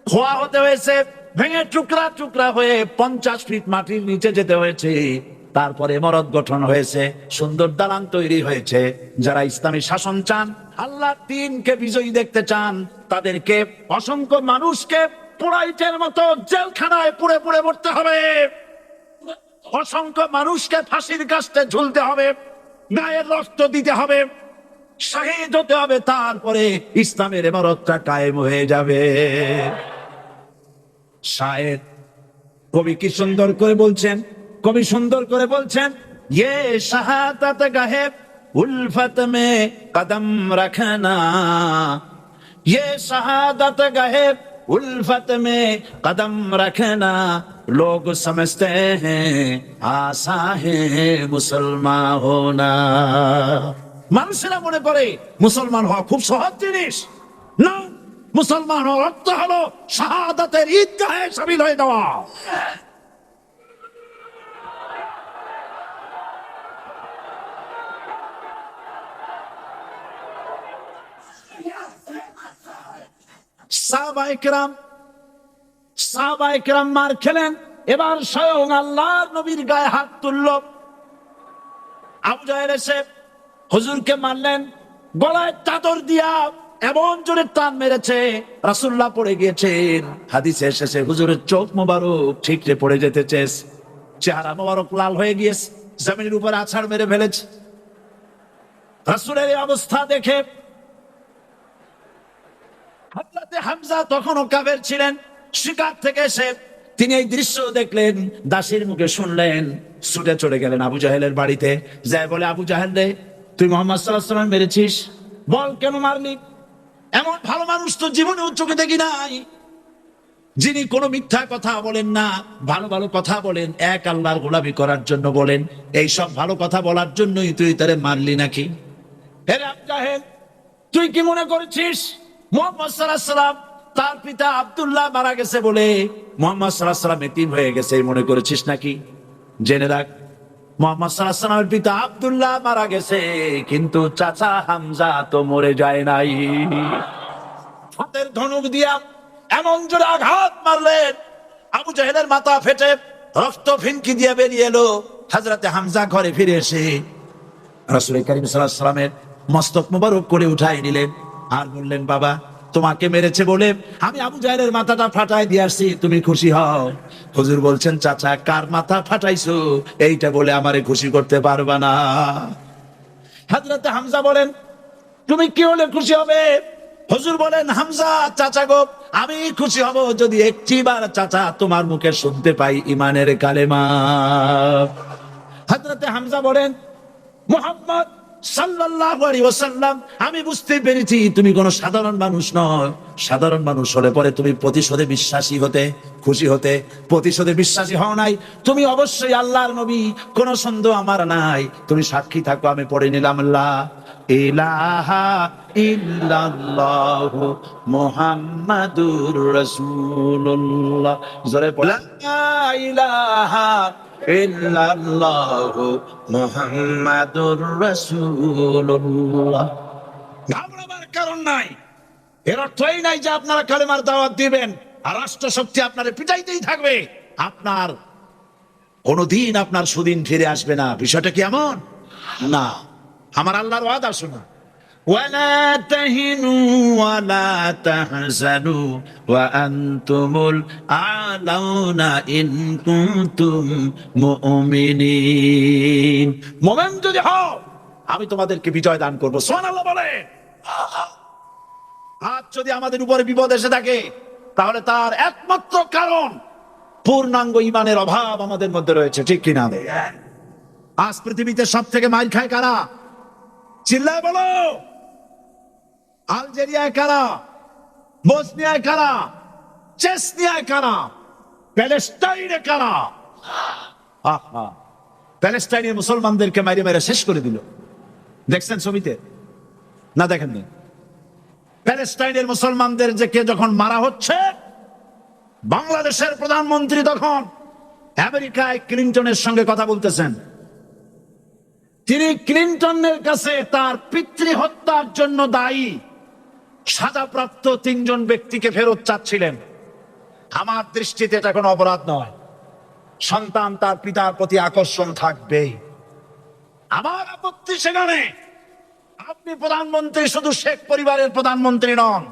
খোয়া হতে হয়েছে, ভেঙে টুকরা টুকরা হয়ে 50 ফিট মাটির নিচে যেতে হয়েছে। তারপরে ইমারত গঠন হয়েছে, সুন্দর দালান তৈরি হয়েছে। যারা ইসলামী শাসন চান, আল্লাহর দ্বীনকে বিজয়ী দেখতে চান, তাদেরকে অসংখ্য মানুষকে পোড়াইটের মতো জেলখানায় পুড়ে পুড়ে মরতে হবে, অসংখ্য মানুষকে ফাঁসির কাস্তে ঝুলতে হবে, গায়ের রক্ত দিতে হবে, শহীদ হতে হবে, তারপরে ইসলামের ইমারতটা কায়েম হয়ে যাবে। শায়ের, কবি কি সুন্দর করে বলছেন, কবি সুন্দর করে বলছেন, ये शहादत गहे उल्फत में कदम रखना, ये शहादत गहे उल्फत में कदम रखना, लोग समझते हैं आसा है मुसलमान होना। মানুষেরা মনে করে মুসলমান হওয়া খুব সহজ জিনিস। না, মুসলমান হওয়ার অর্থ হলো শাহাদাতের ঈদগাহে শামিল হয়ে যাওয়া। সাহাবায়ে কেরাম মার খেলেন, এবার স্বয়ং আল্লাহর নবীর গায়ে হাত তুলল। আবু জাহেল এসে হুজুরকে মারলেন, গলায় চাদর দিয়া এমন জোরে টান মেরেছে, রাসূলুল্লাহ পড়ে গিয়েছেন। হাদিসে এসেছে হুজুরের চোখ মোবারক ঠিকরে পড়ে যেতে চেয়েছে, চেহারা মোবারক লাল হয়ে গিয়েছে, জমিনের উপর আছাড় মেরে ফেলেছে। রাসূলের এই অবস্থা দেখে হযরত হামজা তখনও কাফের ছিলেন, শিকার থেকে এসে তিনি এই দৃশ্য দেখলেন, দাসীর মুখে শুনলেন, ছুটে চলে গেলেন আবু জাহেলের বাড়িতে। যাই বলে, আবু জাহেল রে, তুই মুহাম্মদ সাল্লাল্লাহু আলাইহি ওয়াসাল্লাম মেরেছিস, বল কেন মারলি? এমন ভালো মানুষ তো জীবনে চোখে দেখি নাই, যিনি কোনো মিথ্যা কথা বলেন না, ভালো ভালো কথা বলেন, এক আল্লাহর গোলামি করার জন্য বলেন। এই সব ভালো কথা বলার জন্যই তুই তারে মারলি নাকি? হে আবু জাহেল, তুই কি মনে করেছিস মুহাম্মদ সাল্লাল্লাহু আলাইহি ওয়াসাল্লাম তার পিতা আব্দুল্লাহ মারা গেছে বলে মুহাম্মদ সাল্লাল্লাহু আলাইহি ওয়াসাল্লাম এতিম হয়ে গেছে মনে করেছিস নাকি? জেনে রাখ, মুহাম্মদ সাল্লাল্লাহু আলাইহি ওয়াসাল্লামের পিতা আব্দুল্লাহ মারা গেছে, কিন্তু চাচা হামজা তো মরে যায় নাই। হাতের ধনুক দিয়া এমন জোরে আঘাত মারলেন, আবু জাহেলের মাথা ফেটে রক্ত ফিনকি দিয়ে বেরিয়ে এলো। হযরতে হামজা ঘরে ফিরে এসে রাসূল কারীম সাল্লাল্লাহু আলাইহি ওয়াসাল্লামের মস্তক মোবারক করে উঠাই নিলেন আর বললেন, বাবা তোমাকে মেরেছে বলে আমি আবু জাহেলের মাথাটা ফাটাই দিয়ে আসছি, তুমি খুশি হও। হুজুর বলছেন, চাচা কার মাথা ফাটাইছো এইটা বলে আমারে খুশি করতে পারবা না। হযরতে হামজা বলেন, তুমি কি হলে খুশি হবে? হুজুর বলেন, হামজা চাচা গো, আমি খুশি হব যদি একটিবার চাচা তোমার মুখে শুনতে পাই ইমানের কালেমা। হযরতে হামজা বলেন, মুহাম্মদ সাল্লাল্লাহু আলাইহি ওয়াসাল্লাম, আমি বুঝতে পেরেছি তুমি কোনো সাধারণ মানুষ নও। সাধারণ মানুষ হলে পরে তুমি প্রতিশোধে বিশ্বাসী হতে, খুশি হতে। প্রতিশোধে বিশ্বাসী হও নাই, তুমি অবশ্যই আল্লাহর নবী, কোনো সন্দেহ আমার নাই। তুমি সাক্ষী থাকো, আমি পড়ে নিলাম লা ইলাহা ইল্লাল্লাহু মুহাম্মাদুর রাসূলুল্লাহ। জোরে পড়া, লা ইলাহা ইল্লাল্লাহু মুহাম্মাদুর রাসূলুল্লাহ। ঘাবড়াবার কারণ নাই। এর অর্থ এই নাই যে আপনারা কালেমার দাওয়াত দিবেন আর রাষ্ট্রশক্তি আপনারে পিটাইতেই থাকবে, আপনার কোনদিন আপনার সুদিন ফিরে আসবে না। বিষয়টা কি এমন না? আমার আল্লাহর ওয়াদা শোনা, ওয়ালা তাহিনু ওয়ালা তাহজানু ওয়া আনতুমুল আলাউনা ইন কুনতুম মুমিনিন। মুমিন যদি হও আমি তোমাদেরকে বিজয় দান করব। সুবহানাল্লাহ বলে। আজ যদি আমাদের উপরে বিপদ এসে থাকে তাহলে তার একমাত্র কারণ পূর্ণাঙ্গ ঈমানের অভাব আমাদের মধ্যে রয়েছে, ঠিক কিনা? আজ পৃথিবীতে সব থেকে মাইর খায় কারা? চিল্লায় বলো। আলজেরিয়ায় কারা? বসনিয়ায় কারা? চেচনিয়ায় কারা? প্যালেস্টাইনে কারা? প্যালেস্টাইনের মুসলমানদেরকে মাইরে মেরে শেষ করে দিল। দেখছেন ছবিতে না? দেখেননি? প্যালেস্টাইনের মুসলমানদের যে কে যখন মারা হচ্ছে, বাংলাদেশের প্রধানমন্ত্রী তখন আমেরিকায় ক্লিনটনের সঙ্গে কথা বলতেছেন। তিনি ক্লিনটনের কাছে তার পিতৃ হত্যার জন্য দায়ী সাজাপ্রাপ্ত 3 জন ব্যক্তিকে ফেরত চাচ্ছিলেন। আমার দৃষ্টিতে এটা কোনো অপরাধ নয়। সন্তান তার পিতার প্রতি আকর্ষণ থাকবেই। আমার আপত্তি সেখানে আপনি প্রধানমন্ত্রী শুধু শেখ পরিবারের প্রধানমন্ত্রী নন,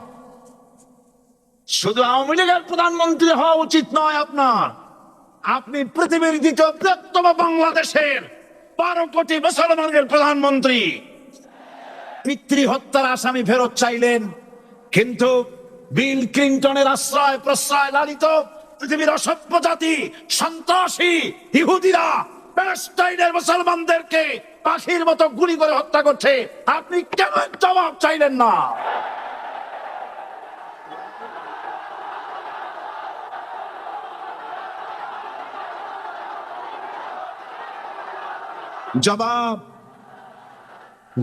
শুধু আওয়ামী লীগের প্রধানমন্ত্রী হওয়া উচিত নয় আপনার। আপনি পৃথিবীর দ্বিতীয় বৃহত্তম বাংলাদেশের 12 কোটি মুসলমানের প্রধানমন্ত্রী। পিতৃ হত্যার আসামি ফেরত চাইলেন, কিন্তু বিল ক্লিনটনের আশ্রয় প্রশ্রয় লালিত পৃথিবীর অসভ্য জাতি সন্ত্রাসী ইহুদিরা প্যালেস্টাইনের মুসলমানদেরকে পাখির মতো গুলি করে হত্যা করছে। আপনি কেন জবাব চাইলেন না? জবাব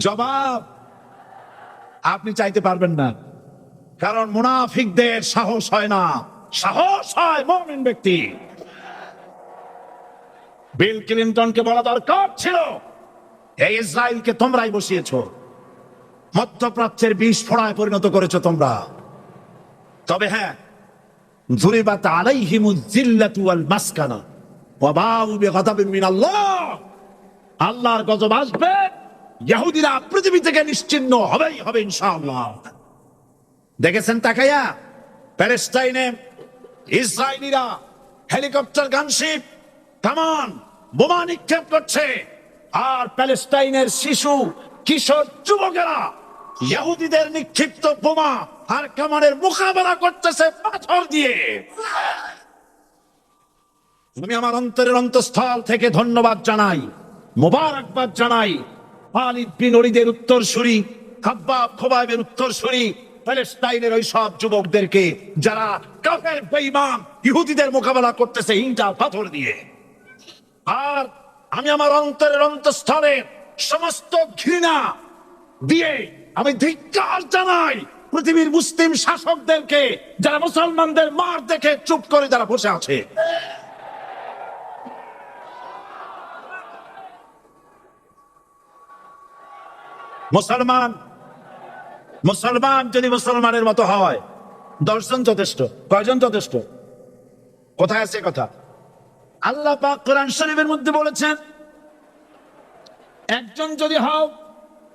জবাব আপনি চাইতে পারবেন না, কারণ মুনাফিকদের সাহস হয় না, সাহস হয় মুমিন ব্যক্তি। বিল ক্লিনটনকে বলা দরকার ছিল, এই ইসরায়েলকে তোমরাই বসিয়েছো, মধ্যপ্রাচ্যের বিষ ফোড়ায় পরিণত করেছো তোমরা। তবে হ্যাঁ, যুরিবাত আলাইহিমুয যিল্লাতু ওয়াল মাসকানা ওয়া বাউ বিগাদাবিন মিনাল্লাহ। আল্লাহর গজব আসবে, ইহুদিরা পৃথিবী থেকে নিশ্চিহ্ন হবেই হবে ইনশাআল্লাহ। দেখেছেন তাকাইয়া প্যালেস্টাইনে ইসরায়েলিরা হেলিকপ্টার গানশিপ কামান বোমা নিক্ষেপ করছে, আর প্যালেস্টাইনের শিশু কিশোর যুবকেরা ইহুদিদের নিক্ষিপ্ত বোমা আর কামানের মোকাবেলা করতেছে পাথর দিয়ে। আমি আমার অন্তরের অন্তঃস্থল থেকে ধন্যবাদ জানাই, মোবারকবাদ জানাই খালিদ বিন ওলীদের উত্তরসূরি, খাব্বাব খোবাইবের উত্তরসূরি প্যালেস্টাইনের ওই সব যুবকদেরকে যারা কাফের বেঈমান ইহুদিদের মোকাবেলা করতেছে ইটা পাথর দিয়ে। আর আমি আমার অন্তরের অন্তঃস্থলে সমস্ত ঘৃণা দিয়ে আমি ধিক্কার জানাই পৃথিবীর মুসলিম শাসকদেরকে, যারা মুসলমানদের মার দেখে চুপ করে যারা বসে আছে। মুসলমান যদি মুসলমানের মতো হয়, 10 জন যথেষ্ট। কয়জন যথেষ্ট? কোথায় আছে কথা? আল্লাহ পাক কোরআন শরীফের মধ্যে বলেছেন, একজন যদি হও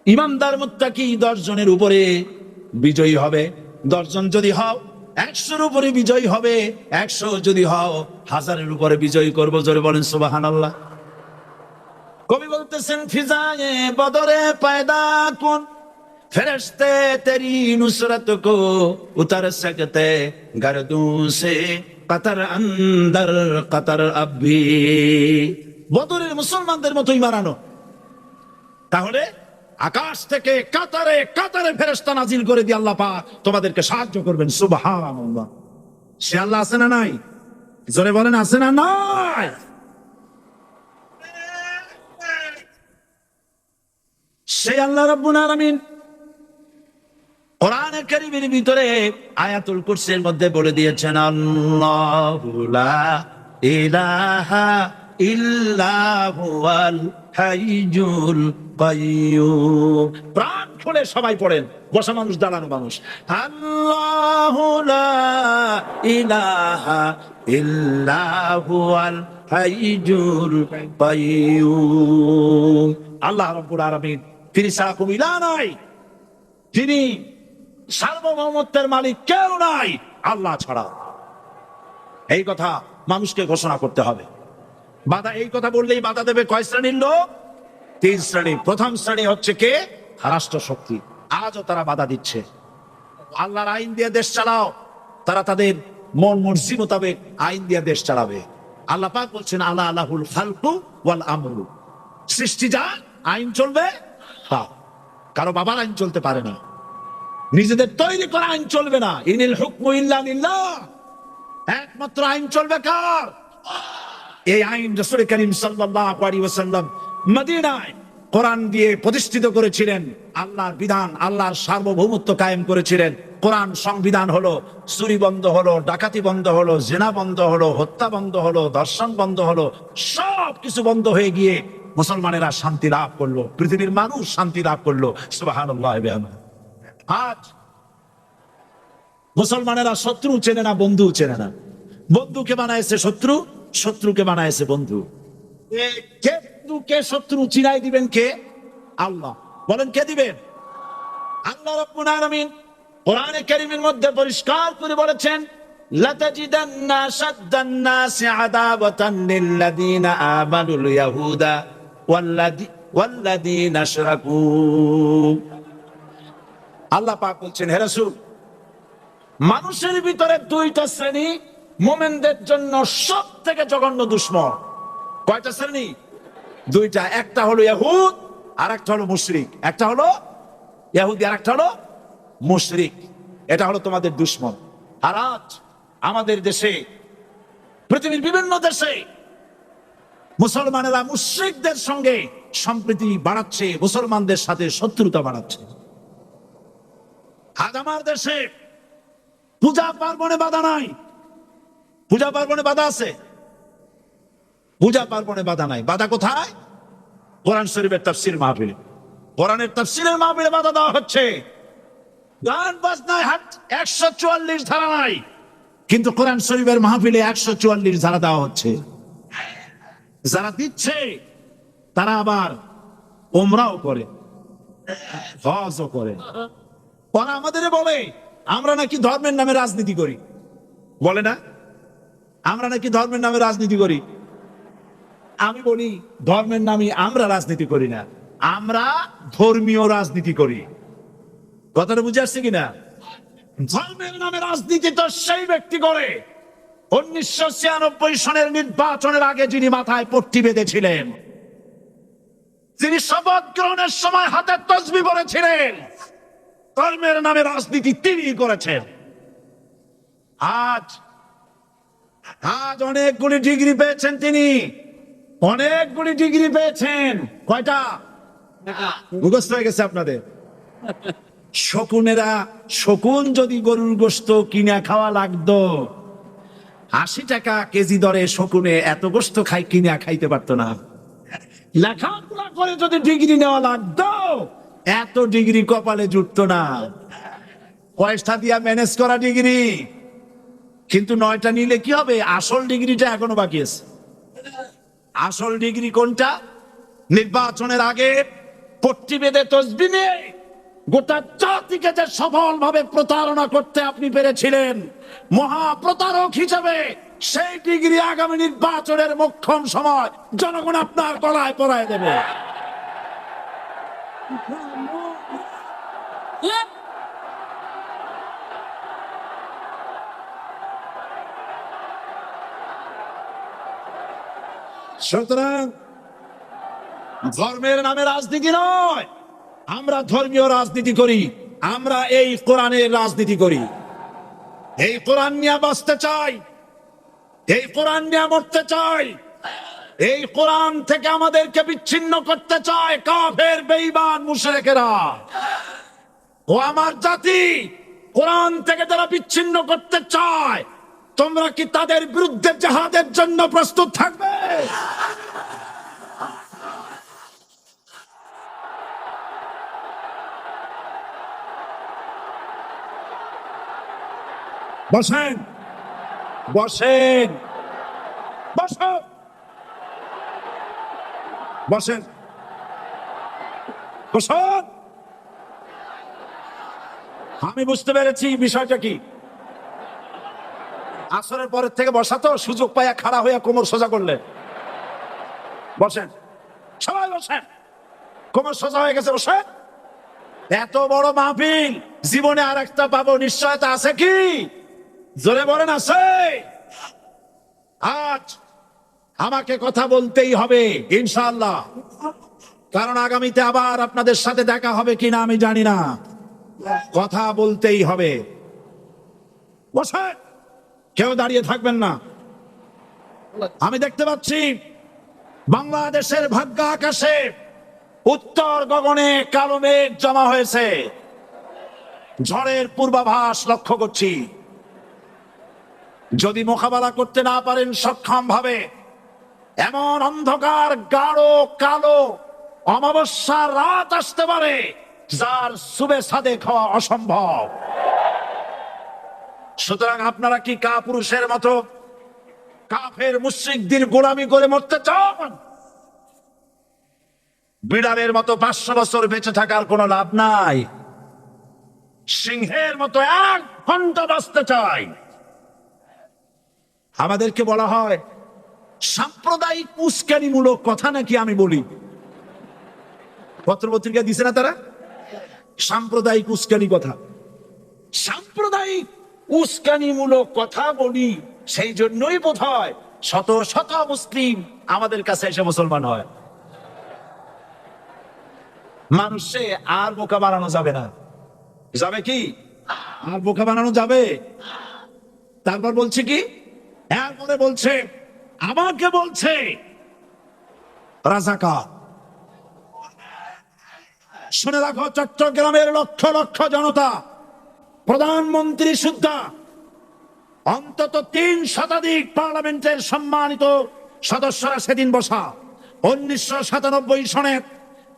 ইমানদার মুত্তাকি, 10 জনের উপরে বিজয়ী হবে। 10 জন যদি হও 100-র উপরে বিজয়ী হবে। 100 যদি হও 1000-এর উপরে বিজয়ী করবো। জোরে বলেন সুবহানাল্লাহ। কবি বলতেছেন, ফিজায়ে বদরে পয়দা কুন ফেরেশতে তেরি নুসরত কো উতার সকতে গর্দু সে কতর আন্দর কতর আবি। বদরের মুসলমানদের মতো ঈমান আনো, তাহলে আকাশ থেকে কাতারে কাতারে ফেরেশতা নাজিল করে দিয়ে আল্লাহ পাক তোমাদেরকে সাহায্য করবেন। সুবহানাল্লাহ। সে আল্লাহ আছে না নাই? জোরে বলেন, আছে না নাই? সেই আল্লাহ রাব্বুল আলামিন কোরআনে কারীমের ভিতরে আয়াতুল কুরসির মধ্যে বলে দিয়েছেন, আল্লাহু লা ইলাহা ইল্লা হুয়াল হাইয়ুল কাইয়্যুম। প্রাণ খুলে সবাই পড়েন, বসা মানুষ, দাঁড়ানো মানুষ। আল্লাহু লা ইলাহা ইল্লা হুয়াল হাইয়ুল কাইয়্যুম। আল্লাহ রাব্বুল আলামিন, তিনি ছাড়া কোনো ইলাহ নাই, যিনি সার্বভৌমত্বের মালিক কেউ নাই আল্লাহ ছাড়া। এই কথা মানুষকে ঘোষণা করতে হবে। বাধা, এই কথা বললেই বাধা দেবে কয় শ্রেণীর লোক? 3 শ্রেণী। প্রথম শ্রেণী হচ্ছে কে? রাষ্ট্র শক্তি। আজও তারা বাধা দিচ্ছে। আল্লাহর আইন দিয়ে দেশ চালাও, তারা তাদের মন মর্জি মোতাবেক আইন দিয়ে দেশ চালাবে। আল্লাহ পাক বলছেন, আলা আলাহুল খালকু ওয়াল আমরু। সৃষ্টি যা, আইন চলবে। কারো বাবার আইন চলতে পারে না, নিজেদের তৈরি করা আইন চলবে না। ইনিল হুকমু ইল্লা লিল্লাহ। একমাত্র আইন চলবে কার? এই আইন রাসূল করিম সাল্লাল্লাহু আলাইহি ওয়াসাল্লাম মদিনায় কোরআন দিয়ে প্রতিষ্ঠিত করেছিলেন। আল্লাহর বিধান, আল্লাহর সার্বভৌমত্ব কায়েম করেছিলেন। কোরআন সংবিধান হলো, চুরি বন্ধ হলো, ডাকাতি বন্ধ হলো, জিনা বন্ধ হলো, হত্যা বন্ধ হলো, ধর্ষণ বন্ধ হলো, সব কিছু বন্ধ হয়ে গিয়ে মুসলমানেরা শান্তি লাভ করলো, পৃথিবীর মানুষ শান্তি লাভ করলো। সুবহানাল্লাহ। আজ মুসলমানেরা শত্রু চেনে না, বন্ধু চেনে না। বন্ধুকে বানাইছে শত্রু, শত্রুকে বানাইছে বন্ধু। কে শত্রু চিনাই দিবেন কে? আল্লাহ। বলেন কে দিবেন? আল্লাহ রাব্বুল আলামিন কোরআনে কারীমের মধ্যে পরিষ্কার করে বলেছেন, লাতাজিদান্না শাদ্দান নাসি আদাওয়াতান লিল্লাযীনা আমানুল ইয়াহুদা ওয়াল্লাযীনা আশরাকু। আল্লাহ পাক বলছেন, হে রাসূল, মানুষের ভিতরে 2টা শ্রেণী মুমিনদের জন্য সবথেকে জঘন্য দুশমন। কয়টা শ্রেণী? 2টা। একটা হলো ইহুদ, আর একটা হলো মুশরিক। একটা হলো ইহুদি, আর একটা হলো মুশরিক। এটা হলো তোমাদের দুশমন। আর আজ আমাদের দেশে, পৃথিবীর বিভিন্ন দেশে মুসলমানেরা মুশরিকদের সঙ্গে সম্প্রীতি বাড়াচ্ছে, মুসলমানদের সাথে শত্রুতা বাড়াচ্ছে। আজ আমার দেশে পূজা পার্বণে বাধা নাই। পূজা পার্বণে বাধা আছে? পূজা পার্বণে বাধা নাই। বাধা কোথায়? কোরআন শরীফের তাফসীর মাহফিলে। কোরআনের তাফসীরের মাহফিলে বাধা দেওয়া হচ্ছে। গান বাজনায় 144 ধারা নাই, কিন্তু কোরআন শরীফের মাহফিলে 144 ধারা দেওয়া হচ্ছে। যারা দিচ্ছে তারা আবার ওমরাও করে, হজও করে। ওরা আমাদের বলে আমরা নাকি ধর্মের নামে রাজনীতি করি। বলে না, আমরা নাকি ধর্মের নামে রাজনীতি করি। আমি বলি, ধর্মের নামে আমরা রাজনীতি করি না, আমরা ধর্মীয় রাজনীতি করি। কথাটা বুঝে আসছে কিনা? ধর্মের নামে রাজনীতি তো সেই ব্যক্তি করে 1996 সনের নির্বাচনের আগে যিনি মাথায় পট্টি বেঁধেছিলেন, তিনি শপথ গ্রহণের সময় হাতে তসবিহ পড়েছিলেন। ধর্মের নামে রাজনীতি তিনি করেছেন। আজ অনেকগুলি ডিগ্রি পেয়েছেন তিনি, অনেকগুলি ডিগ্রি পেয়েছেন। কয়টা মুখস্থ হয়ে গেছে আপনাদের? শকুনেরা, শকুন যদি গরুর গোশত কিনে খাওয়া লাগতো, 80 টাকা কেজি দরে শকুনে এত গোশত কিনে খাইতে পারতো না। লেখাপড়া করে যদি ডিগ্রি নেওয়া লাগতো, এত ডিগ্রি কপালে জুটতো না। পয়সা দিয়া ম্যানেজ করা ডিগ্রি, কিন্তু 9টা নিলে কি হবে? আসল ডিগ্রিটা এখনো বাকি আছে। আসল ডিগ্রি কোনটা? নির্বাচনের আগে পট্টি বেঁধে তসবি নিয়ে গোটা জাতিকে যে সফল ভাবে প্রতারণা করতে আপনি পেরেছিলেন মহাপ্রতারক হিসেবে, সেই ডিগ্রি আগামী নির্বাচনের মোক্ষম সময় জনগণ আপনার গলায় পরায় দেবে। সুতরাং ধর্মের নামে রাজনীতি নয়, আমরা ধর্মীয় রাজনীতি করি, আমরা এই কোরআনের রাজনীতি করি। এই কোরআন নিয়ে বাঁচতে চাই, এই কোরআন নিয়ে মরতে চাই। এই কোরআন থেকে আমাদেরকে বিচ্ছিন্ন করতে চায় কাফের, বেঈমান, মুশরিকেরা। ও আমার জাতি, কোরআন থেকে যারা বিচ্ছিন্ন করতে চায়, তোমরা কি তাদের বিরুদ্ধে জিহাদের জন্য প্রস্তুত থাকবে? বসেন, বসেন, বসেন, বসেন, বসেন। আমি বুঝতে পেরেছি বিষয়টা কি। আসরের পরের থেকে বসা তো, সুযোগ পাইয়া খাড়া হইয়া কোমর সোজা করলে। বসেন, সবাই বসেন। কোমর সোজা হয়ে গেছে, বসেন। এত বড় মাহফিল, জীবনে আর একটা পাবো নিশ্চয়তা আছে কি? জোরে বলেন, আছে? আজ আমাকে কথা বলতেই হবে ইনশাআল্লাহ, কারণ আগামীতে আবার আপনাদের সাথে দেখা হবে কিনা আমি জানি না। কথা বলতেই হবে। বসেন, কেউ দাঁড়িয়ে থাকবেন না। আমি দেখতে পাচ্ছি বাংলাদেশের ভাগ্য আকাশে উত্তর গগনে কালো মেঘ জমা হয়েছে, ঝড়ের পূর্বাভাস লক্ষ্য করছি। যদি মোকাবেলা করতে না পারেন সক্ষম ভাবে, এমন অন্ধকার গাঢ় কালো অমাবস্যার রাত আসতে পারে যার শুভে সাদে খাওয়া অসম্ভব। সুতরাং আপনারা কি কাপুরুষের মতো কাফের মুশরিকদের গোলামি করে মরতে চান? বিড়ালের মতো 500 বছর বেঁচে থাকার কোনো লাভ নাই। সিংহের মতো 1 ঘন্টা বাঁচতে চাই। আমাদেরকে বলা হয় সাম্প্রদায়িক উস্কানিমূলক কথা নাকি আমি বলি। পত্রপত্রিকা দিছে না তারা? সাম্প্রদায়িক উস্কানি কথা, সাম্প্রদায়িক উস্কানিমূলক কথা বলি। সেই জন্যই বোধ হয় শত শত মুসলিম আমাদের কাছে এসে মুসলমান হয়। মানুষে আর বোকা বানানো যাবে না। যাবে কি? আর বোকা বানানো যাবে? তারপর বলছে কি? এরপরে বলছে, আমাকে বলছে রাজাকার। শুনে রাখো, চট্টগ্রামের লক্ষ লক্ষ জনতা, প্রধানমন্ত্রী সুদ্ধা, অন্তত 3 শতাধিক পার্লামেন্টের সম্মানিত সদস্যরা সেদিন বসা। 1997 সনে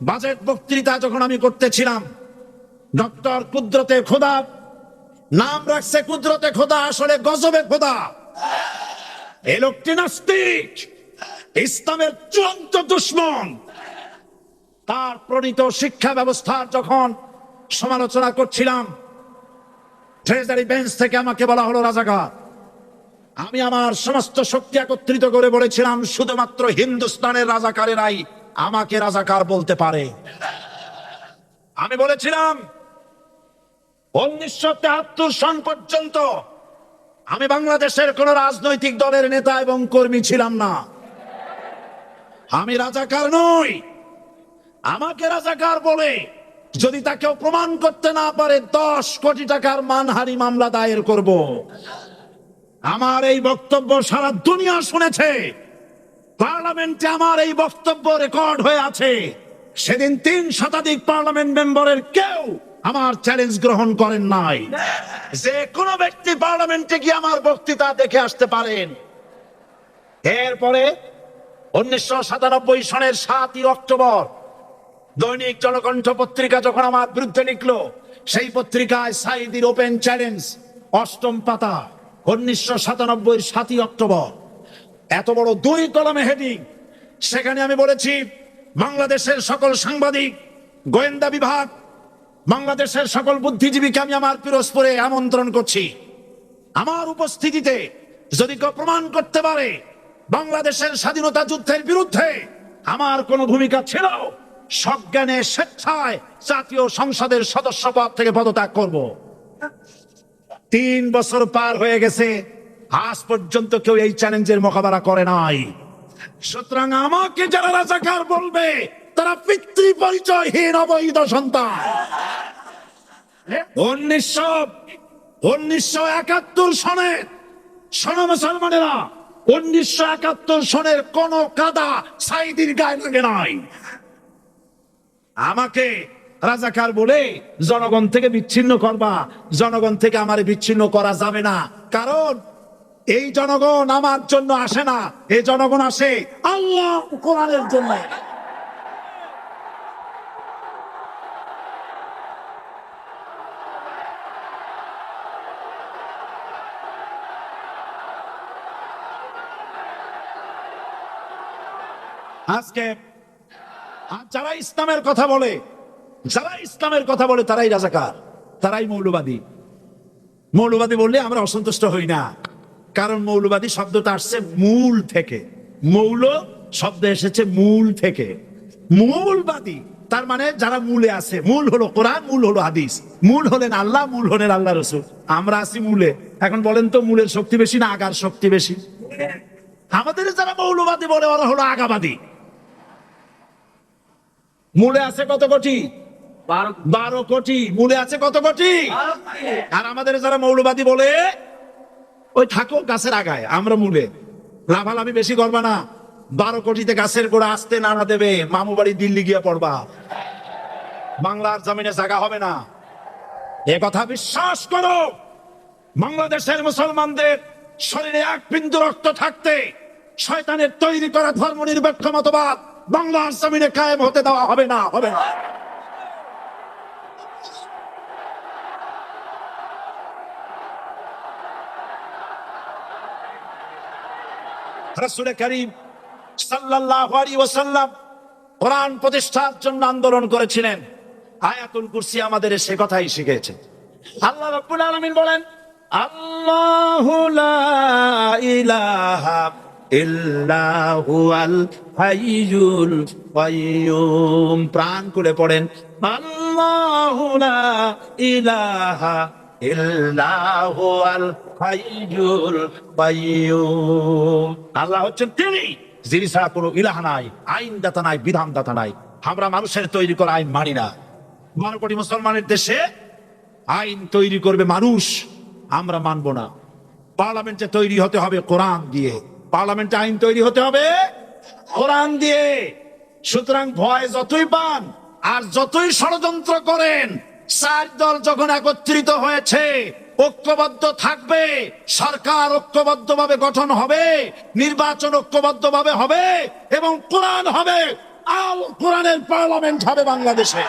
বাজেট বক্তৃতা যখন আমি করতেছিলাম, ডক্টর কুদরতে খোদা, নাম রাখছে কুদরতে খোদা, আসলে গজবে খোদা। এই লোকটি নাস্তিক, ইসলামের চূড়ান্ত দুশমন। তার প্রণীত শিক্ষা ব্যবস্থার যখন সমালোচনা করছিলাম, ট্রেজারি বেঞ্চ থেকে আমাকে বলা হলো রাজাকার। আমি আমার সমস্ত শক্তি একত্রিত করে বলেছিলাম, শুধুমাত্র হিন্দুস্তানের রাজাকারেরাই আমাকে রাজাকার বলতে পারে। আমি বলেছিলাম 1973 সন পর্যন্ত আমি বাংলাদেশের কোন রাজনৈতিক দলের নেতা এবং কর্মী ছিলাম না। আমি রাজাকার নই। আমাকে রাজাকার বলে যদি তাকে প্রমাণ করতে না পারে 10 কোটি টাকার মানহানি মামলা দায়ের করব। আমার এই বক্তব্য সারা দুনিয়া শুনেছে। পার্লামেন্টে আমার এই বক্তব্য রেকর্ড হয়ে আছে। সেদিন 3 শতাধিক পার্লামেন্ট মেম্বারের কেউ আমার চ্যালেঞ্জ গ্রহণ করেন নাই। যে কোনো ব্যক্তি পার্লামেন্টে গিয়ে আমার বক্তৃতা দেখে আসতে পারেন। এরপরে 1997 সনের 7 অক্টোবর দৈনিক জনকণ্ঠ পত্রিকা যখন আমার বিরুদ্ধে লিখলো, সেই পত্রিকায় সাঈদীর ওপেন চ্যালেঞ্জ 8ম পাতা 1997 7 অক্টোবর, এত বড় 2 কলমে হেডিং। সেখানে আমি বলেছি, বাংলাদেশের সকল সাংবাদিক, গোয়েন্দা বিভাগ, বাংলাদেশের সকল বুদ্ধিজীবীকে আমি আমার পিরোজপুরে আমন্ত্রণ করছি। আমার উপস্থিতিতে যদি কেউ প্রমাণ করতে পারে বাংলাদেশের স্বাধীনতা যুদ্ধের বিরুদ্ধে আমার কোনো ভূমিকা ছিল, সজ্ঞানে স্বেচ্ছায় জাতীয় সংসদের সদস্য পদ থেকে পদত্যাগ করব। 3 বছর পার হয়ে গেছে, আজ পর্যন্ত কেউ এই চ্যালেঞ্জের মোকাবেলা করে নাই। সুতরাং আমাকে যারা রাজাকার বলবে তারা পিতৃ পরিচয়হীন অবৈধ সন্তান। 1971 সনে, শোনো মুসলমানেরা, 1971 সনের কোন কাদা সাঈদীর গায়ে লাগে নাই। আমাকে রাজাকার বলে জনগণ থেকে বিচ্ছিন্ন করবা, জনগণ থেকে আমার বিচ্ছিন্ন করা যাবে না। কারণ এই জনগণ আমার জন্য আসে না, এই জনগণ আসে আল্লাহ কোরআনের জন্য। আজকে যারা ইসলামের কথা বলে, তারাই রাজাকার, তারাই মৌলবাদী। মৌলবাদী বললে আমরা অসন্তুষ্ট হই না, কারণ মৌলবাদী শব্দটা আসছে মূল থেকে। মৌল শব্দ এসেছে মূল থেকে। মূলবাদী তার মানে যারা মূলে আছে। মূল হলো কোরআন, মূল হলো হাদিস, মূল হলেন আল্লাহ, মূল হলেন আল্লাহ রসুল। আমরা আছি মূলে। এখন বলেন তো, মূলের শক্তি বেশি না আগার শক্তি বেশি? আমাদের যারা মৌলবাদী বলে ওরা হলো আগাবাদী। মূলে আছে কত কোটি? 12 কোটি। মূলে আছে কত কোটি? আর আমাদের যারা মৌলবাদী বলে ওই থাকো গাছের আগায়, আমরা মূলে। লাভালাভি বেশি করবা না, 12 কোটিতে গাছের গোড়া আসতে নাড়া দেবে, মামু বাড়ি দিল্লি গিয়ে পড়বা, বাংলার জমিনে জায়গা হবে না। এ কথা বিশ্বাস করো। বাংলাদেশের মুসলমানদের শরীরে 1 বিন্দু রক্ত থাকতে শয়তানের তৈরি করা ধর্ম নিরপেক্ষ মতবাদ বাংলার জমিনে কায়েম হতে দেওয়া হবে না, হবে না। রাসূল করিম সাল্লাল্লাহু আলাইহি ওয়াসাল্লাম কোরআন প্রতিষ্ঠার জন্য আন্দোলন করেছিলেন। আয়াতুল কুরসি আমাদের সে কথাই শিখিয়েছে। আল্লাহ রাব্বুল আলামিন বলেন, আল্লাহু লা ইলাহা ইল্লা হুয়াল হাইয়ুল কাইয়্যুম। প্রাণ খুলে পড়েন, আল্লাহু লা ইলাহা ইল্লা হুয়াল হাইয়ুল কাইয়্যুম। আল্লাহ হচ্ছেন তিনি, যিনি ছাড়া কোনো ইলাহ নাই, আইনদাতা নাই, বিধানদাতা নাই। আমরা মানুষের তৈরি করা আইন মানি না। 12 কোটি মুসলমানের দেশে আইন তৈরি করবে মানুষ, আমরা মানব না। পার্লামেন্টে তৈরি হতে হবে কোরআন দিয়ে, পার্লামেন্টে আইন তৈরি হতে হবে কোরআন দিয়ে। সুতরাং ভয় যতই পান আর যতই ষড়যন্ত্র করেন, 4 দল যখন একত্রিত হয়েছে, ঐক্যবদ্ধ থাকবে, সরকার ঐক্যবদ্ধভাবে গঠন হবে, নির্বাচন ঐক্যবদ্ধভাবে হবে এবং কোরআন হবে, আল কোরআনের পার্লামেন্ট হবে বাংলাদেশে।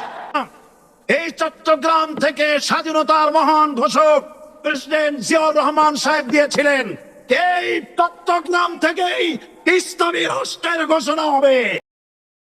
এই চট্টগ্রাম থেকে স্বাধীনতার মহান ঘোষক প্রেসিডেন্ট জিয়াউর রহমান সাহেব দিয়েছিলেন, এই চট্টগ্রাম থেকেই ইসলামী রাষ্ট্রের ঘোষণা হবে।